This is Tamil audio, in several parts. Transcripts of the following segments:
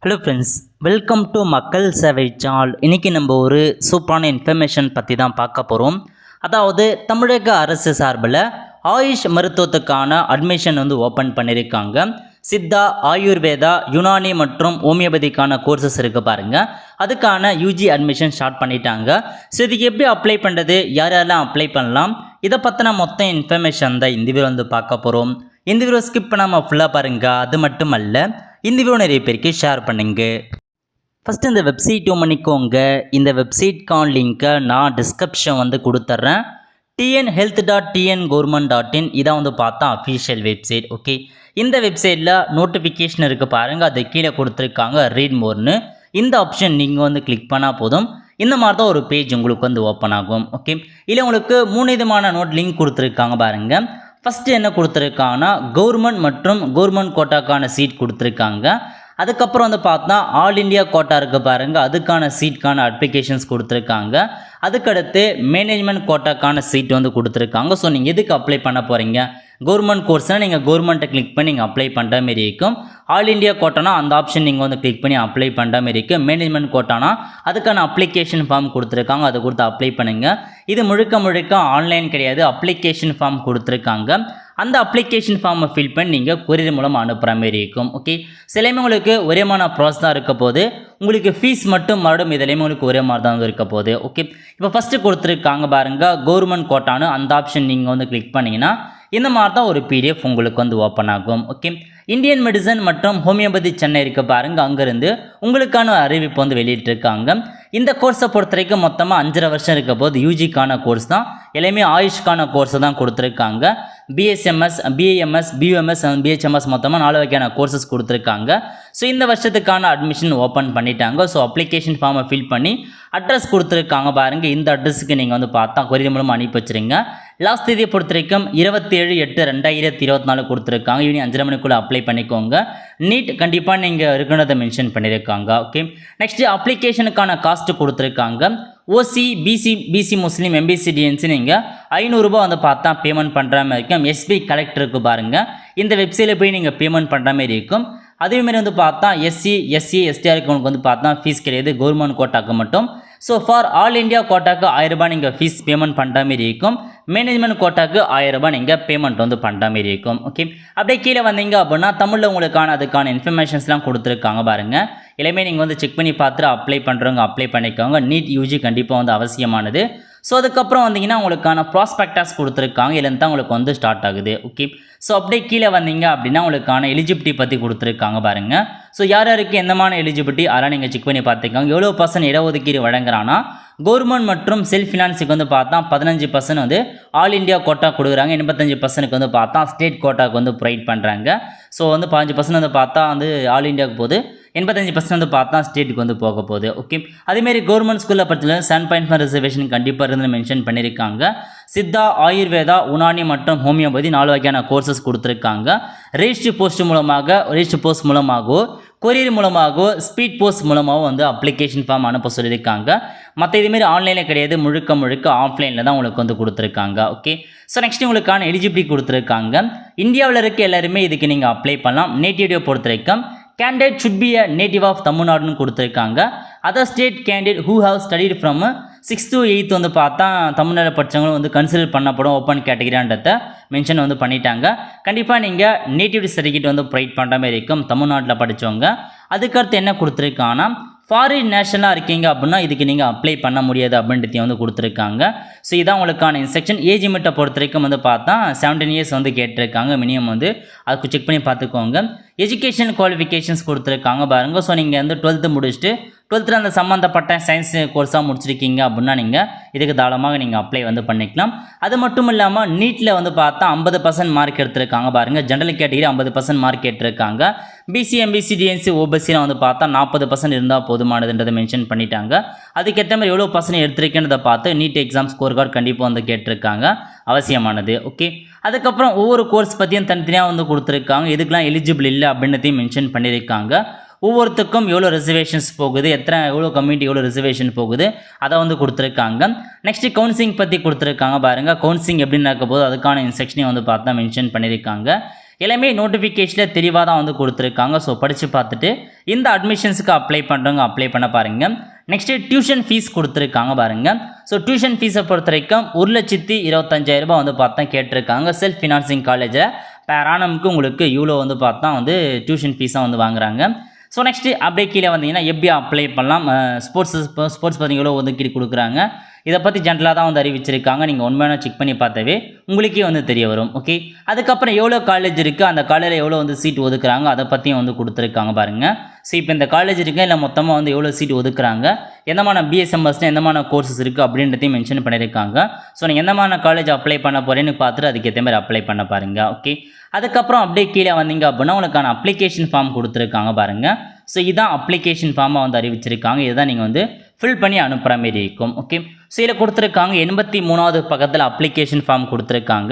ஹலோ ஃப்ரெண்ட்ஸ், வெல்கம் டு மக்கள் சேவை சேனல். இன்றைக்கி நம்ம ஒரு சூப்பரான இன்ஃபர்மேஷன் பற்றி தான் பார்க்க போகிறோம். அதாவது தமிழக அரசு சார்பில் ஆயுஷ் மருத்துவத்துக்கான அட்மிஷன் ஓப்பன் பண்ணியிருக்காங்க. சித்தா, ஆயுர்வேதா, யுனானி மற்றும் ஹோமியோபதிக்கான கோர்சஸ் இருக்குது பாருங்கள். அதுக்கான யூஜி அட்மிஷன் ஸ்டார்ட் பண்ணிட்டாங்க. ஸோ இதுக்கு எப்படி அப்ளை பண்ணுறது, யார் யாரெல்லாம் அப்ளை பண்ணலாம், இதை பற்றின மொத்த இன்ஃபர்மேஷன் தான் இந்த வீடியோ பார்க்க போகிறோம். இந்த வீடியோ ஸ்கிப் பண்ணாமல் ஃபுல்லாக பாருங்கள். அது மட்டும் அல்ல, இந்த வீடியோ நிறைய பேருக்கு ஷேர் பண்ணுங்க. ஃபஸ்ட்டு இந்த வெப்சைட் பண்ணிக்கோங்க. இந்த வெப்சைட்கான லிங்க்கை நான் டிஸ்கிரிப்ஷன் கொடுத்துட்றேன். tnhealth.tn.government.in இதான் பார்த்தா அஃபீஷியல் வெப்சைட். ஓகே, இந்த வெப்சைட்டில் நோட்டிஃபிகேஷன் இருக்குது பாருங்கள். அது கீழே கொடுத்துருக்காங்க ரீட் மோர்னு. இந்த ஆப்ஷன் நீங்கள் கிளிக் பண்ணால் போதும். இந்த மாதிரி தான் ஒரு பேஜ் உங்களுக்கு ஓப்பன் ஆகும். ஓகே, இல்லை உங்களுக்கு 3 விதமான நோட் லிங்க் கொடுத்துருக்காங்க பாருங்கள். ஃபஸ்ட்டு என்ன கொடுத்துருக்காங்கன்னா கவர்மெண்ட் மற்றும் கவர்மெண்ட் கோட்டாக்கான சீட் கொடுத்துருக்காங்க. அதுக்கப்புறம் பார்த்தா ஆல் இண்டியா கோட்டா இருக்குது பாருங்கள். அதுக்கான சீட்கான அப்ளிகேஷன்ஸ் கொடுத்துருக்காங்க. அதுக்கடுத்து மேனேஜ்மெண்ட் கோட்டாக்கான சீட் கொடுத்துருக்காங்க. ஸோ நீங்கள் எதுக்கு அப்ளை பண்ண போகிறீங்க, கவர்மெண்ட் கோர்ஸ்னால் நீங்கள் கவர்மெண்ட்டை கிளிக் பண்ணி நீங்கள் அப்ளை பண்ணுற மாரி இருக்கும். ஆல் இண்டியா கோட்டானா அந்த ஆப்ஷன் நீங்கள் கிளிக் பண்ணி அப்ளை பண்ணுற மாரி இருக்குது. மேனேஜ்மெண்ட் கோட்டானா அதுக்கான அப்ளிகேஷன் ஃபார்ம் கொடுத்துருக்காங்க. அதை கொடுத்து அப்ளை பண்ணுங்கள். இது முழுக்க ஆன்லைன் கிடையாது, அப்ளிகேஷன் ஃபார்ம் கொடுத்துருக்காங்க. அந்த அப்ளிகேஷன் ஃபார்மை ஃபில் பண்ணி நீங்கள் கொரியர் மூலம் அனுப்புகிற மாரி இருக்கும். ஓகே, சிலையுமே உங்களுக்கு ஒரே மாதிரி ப்ராசஸ் தான் இருக்க போது. உங்களுக்கு ஃபீஸ் மட்டும் மறுபடியும் இதிலையுமே உங்களுக்கு ஒரே மாதிரி தான் இருக்க போகுது. ஓகே, இப்போ ஃபஸ்ட்டு கொடுத்துருக்காங்க பாருங்கள் கவர்மெண்ட் கோட்டானு. அந்த ஆப்ஷன் நீங்கள் கிளிக் பண்ணிங்கன்னா இந்த மாதிரி தான் ஒரு பிடிஎஃப் உங்களுக்கு ஓப்பன் ஆகும். ஓகே, இந்தியன் மெடிசன் மற்றும் ஹோமியோபதி சென்னை இருக்குது பாருங்கள். அங்கேருந்து உங்களுக்கான அறிவிப்பு வெளியிட்டிருக்காங்க. இந்த கோர்ஸை பொறுத்த வரைக்கும் மொத்தமாக 5.5 வருஷம் இருக்க போது யூஜிக்கான கோர்ஸ் தான். எல்லாமே ஆயுஷ்கான கோர்ஸை தான் கொடுத்துருக்காங்க. பிஎஸ்எம்எஸ், பிஏஎம்எஸ், பியூஎம்எஸ், பிஹெச்எம்எஸ் மொத்தமாக 4 வகையான கோர்சஸ் கொடுத்துருக்காங்க. ஸோ இந்த வருஷத்துக்கான அட்மிஷன் ஓப்பன் பண்ணிட்டாங்க. ஸோ அப்ளிகேஷன் ஃபார்மை ஃபில் பண்ணி அட்ரஸ் கொடுத்துருக்காங்க பாருங்கள். இந்த அட்ரஸுக்கு நீங்கள் பார்த்தா கொரியர் மூலமாக அனுப்பி வச்சுருங்க. லாஸ்ட் தேதியை பொறுத்த வரைக்கும் 27/8/2024 கொடுத்துருக்காங்க. ஈவினிங் 5:30 மணிக்குள்ளே அப்ளை பண்ணிக்கோங்க. நீட் கண்டிப்பாக நீங்கள் இருக்கிறத மென்ஷன் பண்ணியிருக்காங்க. ஓகே, நெக்ஸ்ட்டு அப்ளிகேஷனுக்கான காஸ்ட்டு கொடுத்துருக்காங்க. ஓசி, பிசி முஸ்லீம், எம்பிசி, டிஎன்சி நீங்கள் 500 ரூபா பார்த்தா பேமெண்ட் பண்ணுற மாதிரி இருக்கும். எஸ்பி கலெக்டருக்கு பாருங்கள். இந்த வெப்சைட்டில் போய் நீங்கள் பேமெண்ட் பண்ணுற மாதிரி இருக்கும். அதேமாரி பார்த்தா எஸ்சி, எஸ்டிஆருக்கு உங்களுக்கு பார்த்தா ஃபீஸ் கிடையாது, கவர்மெண்ட் கோட்டாக்கு மட்டும். ஸோ ஃபார் ஆல் இண்டியா கோட்டாக்கு 1000 ரூபாய் நீங்கள் ஃபீஸ் பேமெண்ட் பண்ணுற மாரி இருக்கும். மேனேஜ்மெண்ட் கோட்டாக்கு 1000 ரூபாய் நீங்கள் பேமெண்ட் பண்ணுற மாரி இருக்கும். ஓகே, அப்படியே கீழே வந்தீங்க அப்படின்னா தமிழில் உங்களுக்கான அதுக்கான இன்ஃபர்மேஷன்ஸ்லாம் கொடுத்துருக்காங்க பாருங்கள். எல்லாமே நீங்கள் செக் பண்ணி பார்த்துட்டு அப்ளை பண்ணுறவங்க அப்ளை பண்ணிக்கோங்க. நீட் யூஜி கண்டிப்பாக அவசியமானது. ஸோ அதுக்கப்புறம் வந்தீங்கன்னா உங்களுக்கான ப்ராஸ்பெக்டாஸ் கொடுத்துருக்காங்க. இதுலேருந்து தான் உங்களுக்கு ஸ்டார்ட் ஆகுது. ஓகே, ஸோ அப்படியே கீழே வந்தீங்க அப்படின்னா உங்களுக்கான எலிஜிபிலிட்டி பற்றி கொடுத்துருக்காங்க பாருங்கள். ஸோ யார் யாருக்கு எந்தமான எலிஜிபிலிட்டி அதெல்லாம் நீங்கள் செக் பண்ணி பார்த்துக்கோங்க. எவ்வளோ % இடஒதுக்கீடு வழங்குறான்னா கவர்மெண்ட் மற்றும் செல்ஃப் ஃபினான்ஸுக்கு பார்த்தா 15% ஆல் இண்டியா கோட்டா கொடுக்குறாங்க. 85% பார்த்தா ஸ்டேட் கோட்டாக்கு ப்ரொவைட் பண்ணுறாங்க. ஸோ 15% பார்த்தா ஆல் இண்டியாவுக்கு போகுது, 85% பார்த்தா ஸ்டேட்டுக்கு போக போகுது. ஓகே, அதேமாரி கவர்மெண்ட் ஸ்கூலில் படிச்சது 7.5 ரிசர்வேஷன் கண்டிப்பாக மென்ஷன் பண்ணியிருக்காங்க. சித்தா, ஆயுர்வேதா, உனானி மற்றும் ஹோமியோபதி 4 வகையான கோர்சஸ் கொடுத்துருக்காங்க. ரெஜிஸ்ட்ரி போஸ்ட் மூலமாகவோ கொரியர் மூலமாகவோ ஸ்பீட் போஸ்ட் மூலமாகவும் அப்ளிகேஷன் ஃபார்ம் அனுப்ப சொல்லியிருக்காங்க. மற்ற இதுமாரி ஆன்லைனில் கிடையாது, முழுக்க ஆஃப்லைனில் தான் உங்களுக்கு கொடுத்துருக்காங்க. ஓகே, ஸோ நெக்ஸ்ட் உங்களுக்கான எலிஜிபிலிட்டி கொடுத்துருக்காங்க. இந்தியாவில் இருக்க எல்லாருமே இதுக்கு நீங்கள் அப்ளை பண்ணலாம். நேட்டிவிட்டியை பொறுத்த வரைக்கும் candidate should be a native of Tamil Nadu கொடுத்துருக்காங்க. Other state candidate who have studied from 6th to 8th பார்த்தா தமிழ்நாடு படித்தவங்களும் கன்சிடர் பண்ணப்படும் ஓப்பன் கேட்டகிரின்றதை மென்ஷன் பண்ணிட்டாங்க. கண்டிப்பாக நீங்கள் நேட்டிவிட்டி சர்டிஃபிகேட் ப்ரொவைட் பண்ணுற மாதிரி இருக்கும் தமிழ்நாட்டில் படித்தவங்க. அதுக்கடுத்து என்ன கொடுத்துருக்காங்கன்னா ஃபாரின் நேஷனலாக இருக்கீங்க அப்படின்னா இதுக்கு நீங்கள் அப்ளை பண்ண முடியாது அப்படின்றதையும் கொடுத்துருக்காங்க. ஸோ இதான் உங்களுக்கான இன்ஸ்ட்ரக்ஷன். ஏஜ் லிமிட்டை பொறுத்த வரைக்கும் பார்த்தா 17 இயர்ஸ் கேட்டிருக்காங்க. மினிமம் அதுக்கு செக் பண்ணி பார்த்துக்கோங்க. எஜுகேஷன் குவாலிஃபிகேஷன்ஸ் கொடுத்துருக்காங்க பாருங்கள். ஸோ நீங்கள் 12th முடிச்சுட்டு 12th அந்த சம்மந்தப்பட்ட சயின்ஸ் கோர்ஸாக முடிச்சிருக்கீங்க அப்படின்னா நீங்கள் இதுக்கு தாராளமாக நீங்கள் அப்ளை பண்ணிக்கலாம். அது மட்டும் இல்லாமல் நீட்டில் பார்த்தா 50% மார்க் எடுத்திருக்காங்க பாருங்கள். ஜென்ரல் கேட்டகிரி 50% மார்க் எடுத்திருக்காங்க. பிசி, எம்பிசி, டிஎன்சி, ஓபிசியில் பார்த்தா 40% இருந்தால் போதுமானதுன்றதை மென்ஷன் பண்ணிட்டாங்க. அதுக்கேற்ற மாதிரி எவ்வளோ % எடுத்திருக்கேன்றதை பார்த்து நீட் எக்ஸாம் ஸ்கோர் கார்டு கண்டிப்பாக கேட்டிருக்காங்க, அவசியமானது. ஓகே, அதுக்கப்புறம் ஒவ்வொரு கோர்ஸ் பற்றியும் தனித்தனியாக கொடுத்துருக்காங்க. இதுக்கெலாம் எலிஜிபிள் இல்லை அப்படின்றதையும் மென்ஷன் பண்ணியிருக்காங்க. ஒவ்வொருத்துக்கும் எவ்வளோ ரிசர்வேஷன்ஸ் போகுது, எவ்வளோ கம்யூனிட்டி எவ்வளோ ரிசர்வேஷன் போகுது அதை கொடுத்துருக்காங்க. நெக்ஸ்ட்டு கவுன்சிலிங் பற்றி கொடுத்துருக்காங்க பாருங்கள். கவுன்சிலிங் எப்படின்னு இருக்க போது அதுக்கான இன்ஸ்ட்ரக்ஷனையும் பார்த்தா மென்ஷன் பண்ணியிருக்காங்க. எல்லாமே நோட்டிஃபிகேஷனில் தெளிவாக தான் வந்து கொடுத்துருக்காங்க. ஸோ படித்து பார்த்துட்டு இந்த அட்மிஷன்ஸுக்கு அப்ளை பண்ணுறவங்க அப்ளை பண்ண பாருங்கள். நெக்ஸ்ட்டு டியூஷன் ஃபீஸ் கொடுத்துருக்காங்க பாருங்கள். ஸோ டியூஷன் ஃபீஸை பொறுத்த வரைக்கும் 1,25,000 வந்து பார்த்தா கேட்டிருக்காங்க. செல்ஃப் ஃபினான்சிங் காலேஜில் பேர் ஆனமுக்கு உங்களுக்கு இவ்வளோ வந்து பார்த்தா வந்து டியூஷன் ஃபீஸாக வந்து வாங்குறாங்க. ஸோ நெக்ஸ்ட்டு அப்படியே கீழே வந்தீங்கன்னா எப்படி அப்ளை பண்ணலாம், ஸ்போர்ட்ஸ் பார்த்தீங்கன்னா எவ்வளோ ஒதுக்கீடு கொடுக்குறாங்க, இதை பற்றி ஜென்ரலாக தான் வந்து அறிவிச்சிருக்காங்க. நீங்கள் உண்மையான செக் பண்ணி பார்த்தாவே உங்களுக்கே வந்து தெரிய வரும். ஓகே, அதுக்கப்புறம் எவ்வளோ காலேஜ் இருக்குது, அந்த காலேஜில் எவ்வளோ வந்து சீட் ஒதுக்குறாங்க, அதை பற்றியும் வந்து கொடுத்துருக்காங்க பாருங்கள். ஸோ இப்போ இந்த காலேஜ் இருக்குது இல்லை மொத்தமாக வந்து எவ்வளோ சீட் ஒதுக்குறாங்க, எந்தமான பிஎஸ்எம்எஸ்னு எந்தமான கோர்சஸ் இருக்குது அப்படின்றதையும் மென்ஷன் பண்ணியிருக்காங்க. ஸோ நீங்கள் எந்தமான காலேஜ் அப்ளை பண்ண போகிறேன்னு பார்த்துட்டு அதுக்கேற்ற மாதிரி அப்ளை பண்ண பாருங்கள். ஓகே, அதுக்கப்புறம் அப்படியே கீழே வந்தீங்க அப்படின்னா உங்களுக்கான அப்ளிகேஷன் ஃபார்ம் கொடுத்துருக்காங்க பாருங்கள். ஸோ இதான் அப்ளிகேஷன் ஃபார்மாக வந்து அறிவிச்சிருக்காங்க. இதுதான் நீங்கள் வந்து ஃபில் பண்ணி அனுப்புகிற மாரி இருக்கும். ஓகே, ஸோ இதில் கொடுத்துருக்காங்க 83வது பக்கத்தில் அப்ளிகேஷன் ஃபார்ம் கொடுத்துருக்காங்க.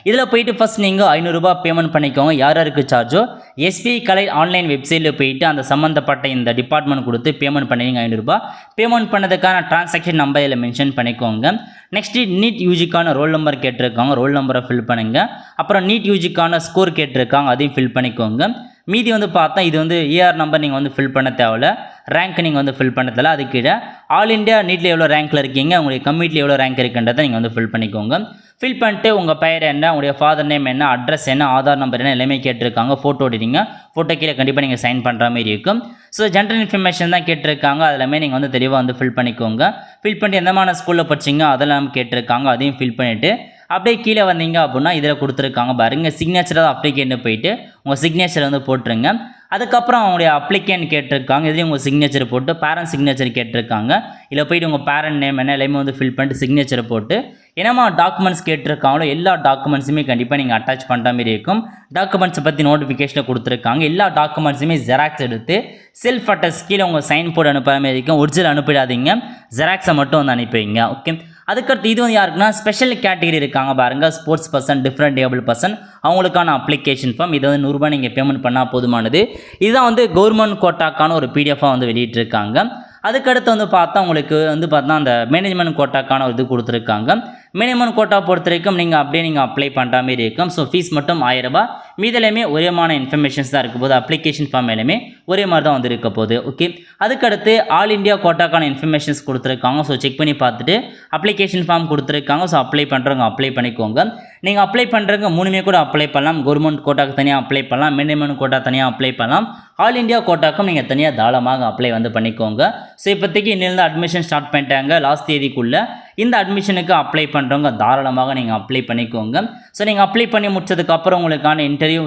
இதில் போயிட்டு ஃபஸ்ட் நீங்கள் 500 ரூபாய் பேமெண்ட் பண்ணிக்கோங்க. யார் யாருக்கு சார்ஜோ எஸ்பிஐ கலெக்ட் ஆன்லைன் வெப்சைட்டில் போயிட்டு அந்த சம்மந்தப்பட்ட இந்த டிபார்ட்மெண்ட் கொடுத்து பேமெண்ட் பண்ணுவீங்க 500 ரூபாய். பேமெண்ட் பண்ணதுக்கான டிரான்சாக்ஷன் நம்பர் இதில் மென்ஷன் பண்ணிக்கோங்க. நெக்ஸ்ட்டு நீட் யூஜிக்கான ரோல் நம்பர் கேட்டிருக்காங்க, ரோல் நம்பரை ஃபில் பண்ணுங்கள். அப்புறம் நீட் யூஜிக்கான ஸ்கோர் கேட்டிருக்காங்க, அதையும் ஃபில் பண்ணிக்கோங்க. மீதி வந்து பார்த்தா இது வந்து ஏஆர் நம்பர் நீங்கள் வந்து ஃபில் பண்ண தேவையில்ல, ரேங்க் நீங்கள் வந்து ஃபில் பண்ண தேவை. அது கீழே ஆல் இண்டியா நீட்டில் எவ்வளோ ரேங்க்கில் இருக்கீங்க, உங்களுடைய கம்யூனிட்டியில் எவ்வளோ ரேங்க் இருக்குன்றதை நீங்கள் வந்து ஃபில் பண்ணிக்கோங்க. ஃபில் பண்ணிட்டு உங்கள் பெயர் என்ன, உங்களுடைய ஃபாதர் நேம் என்ன, அட்ரஸ் என்ன, ஆதார் நம்பர் என்ன எல்லாமே கேட்டிருக்காங்க. ஃபோட்டோ எடுங்க, ஃபோட்டோ கீழே கண்டிப்பாக நீங்கள் சைன் பண்ணுற மாதிரி இருக்கும். ஸோ ஜென்ரல் இன்ஃபர்மேஷன் தான் கேட்டிருக்காங்க, அதெல்லாமே நீங்கள் வந்து தெளிவாக வந்து ஃபில் பண்ணிக்கோங்க. ஃபில் பண்ணிட்டு எந்தமான ஸ்கூலில் படிச்சிங்க அதெல்லாம் கேட்டிருக்காங்க, அதையும் ஃபில் பண்ணிவிட்டு அப்படியே கீழே வந்தீங்க அப்படின்னா இதில் கொடுத்துருக்காங்க பாருங்க, சிக்னேச்சராக அப்ளிகேஷன் போயிட்டு உங்கள் சிக்னேச்சர் வந்து போட்டுருங்க. அதுக்கப்புறம் அவங்களுடைய அப்ளிகேன் கேட்டிருக்காங்க, இதுலேயும் உங்கள் சிக்னேச்சர் போட்டு பேரண்ட் சிக்னேச்சர் கேட்டிருக்காங்க. இதில் போய்ட்டு உங்கள் பேரண்ட் நேம் என்ன எல்லாமே வந்து ஃபில் பண்ணிட்டு சிக்னேச்சரை போட்டு என்னமா டாக்குமெண்ட்ஸ் கேட்டிருக்காங்களோ எல்லா டாக்குமெண்ட்ஸுமே கண்டிப்பாக நீங்கள் அட்டாச் பண்ணுற மாதிரி இருக்கும். டாக்குமெண்ட்ஸை பற்றி நோட்டிஃபிகேஷனில் கொடுத்துருக்காங்க. எல்லா டாக்குமெண்ட்ஸுமே ஜெராக்ஸ் எடுத்து செல்ஃப் அட்டஸ்ட் கீழே உங்கள் சைன் போட்டு அனுப்புகிற மாதிரி இருக்கும். ஒரிஜினல் அனுப்பிடாதீங்க, ஜெராக்ஸை மட்டும் வந்து அனுப்பிவிங்க. ஓகே, அதுக்கடுத்து இது வந்து யாருக்குன்னா ஸ்பெஷல் கேட்டகரி இருக்காங்க பாருங்கள், sports person, different able person, அவங்களுக்கான அப்ளிகேஷன் ஃபார்ம். இது வந்து 100 ரூபாய் நீங்கள் பேமெண்ட் பண்ணால் போதுமானது. இதுதான் வந்து கவர்மெண்ட் கோட்டாக்கான ஒரு பிடிஎஃபாக வந்து வெளியிட்டிருக்காங்க. அதுக்கடுத்து வந்து பார்த்தா உங்களுக்கு வந்து பார்த்தா அந்த மேனேஜ்மெண்ட் கோட்டாக்கான ஒரு இது கொடுத்துருக்காங்க. மினிமம் கோட்டா பொறுத்த வரைக்கும் நீங்கள் அப்படியே நீங்கள் அப்ளை பண்ணுற மாதிரி இருக்கும். ஸோ ஃபீஸ் மட்டும் 1000 ரூபாய். மீதலையுமே ஒரேமான இன்ஃபர்மேஷன்ஸ் தான் இருக்க போது, அப்ளிகேஷன் ஃபார்ம் எல்லாமே ஒரே மாதிரி தான் வந்து இருக்க போகுது. ஓகே, அதுக்கடுத்து ஆல் இண்டியா கோட்டாக்கான இன்ஃபர்மேஷன்ஸ் கொடுத்துருக்காங்க. ஸோ செக் பண்ணி பார்த்துட்டு அப்ளிகேஷன் ஃபார்ம் கொடுத்துருக்காங்க. ஸோ அப்ளை பண்ணுறவங்க அப்ளை பண்ணிக்கோங்க. நீங்கள் அப்ளை பண்ணுறவங்க 3மே கூட அப்ளை பண்ணலாம். கவர்மெண்ட் கோட்டாக்கு தனியாக அப்ளை பண்ணலாம், மினிமம் கோட்டா தனியாக அப்ளை பண்ணலாம், ஆல் இண்டியா கோட்டாக்கும் நீங்கள் தனியாக தாராளமாக அப்ளை வந்து பண்ணிக்கோங்க. ஸோ இப்போதைக்கு இன்னிலிருந்து அட்மிஷன் ஸ்டார்ட் பண்ணிட்டாங்க. லாஸ்ட் தேதிக்குள்ளே இந்த அட்மிஷனுக்கு அப்ளை பண்ணுறவங்க தாராளமாக நீங்கள் அப்ளை பண்ணிக்கோங்க. ஸோ நீங்கள் அப்ளை பண்ணி முடிச்சதுக்கப்புறம் உங்களுக்கான இன்டர்வியூ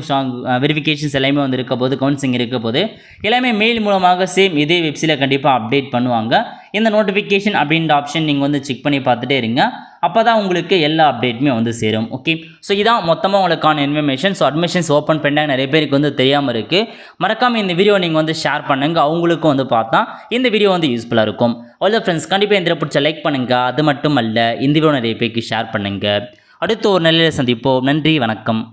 வெரிஃபிகேஷன்ஸ் எல்லாமே வந்து இருக்க போது, கவுன்சிலிங் இருக்க போது, எல்லாமே மெயில் மூலமாக சேம் இதே வெப்சைட்டில் கண்டிப்பாக அப்டேட் பண்ணுவாங்க. இந்த நோட்டிஃபிகேஷன் அப்படின்ற ஆப்ஷன் நீங்கள் வந்து செக் பண்ணி பார்த்துட்டே இருங்க. அப்போ தான் உங்களுக்கு எல்லா அப்டேட்டுமே வந்து சேரும். ஓகே, ஸோ இதான் மொத்தமாக உங்களுக்கான இன்ஃபர்மேஷன். ஸோ அட்மிஷன்ஸ் ஓப்பன் பண்ணால் நிறைய பேருக்கு வந்து தெரியாமல் இருக்குது. மறக்காமல் இந்த வீடியோ நீங்கள் வந்து ஷேர் பண்ணுங்கள், அவங்களுக்கும் வந்து பார்த்தா இந்த வீடியோ வந்து யூஸ்ஃபுல்லாக இருக்கும். ஆல் த ஃப்ரெண்ட்ஸ், கண்டிப்பாக இந்த பிடிச்ச லைக் பண்ணுங்கள். அது மட்டும் அல்ல, இந்த வீடியோ நிறைய பேருக்கு ஷேர் பண்ணுங்கள். அடுத்து ஒரு நல்ல சந்திப்போம். நன்றி, வணக்கம்.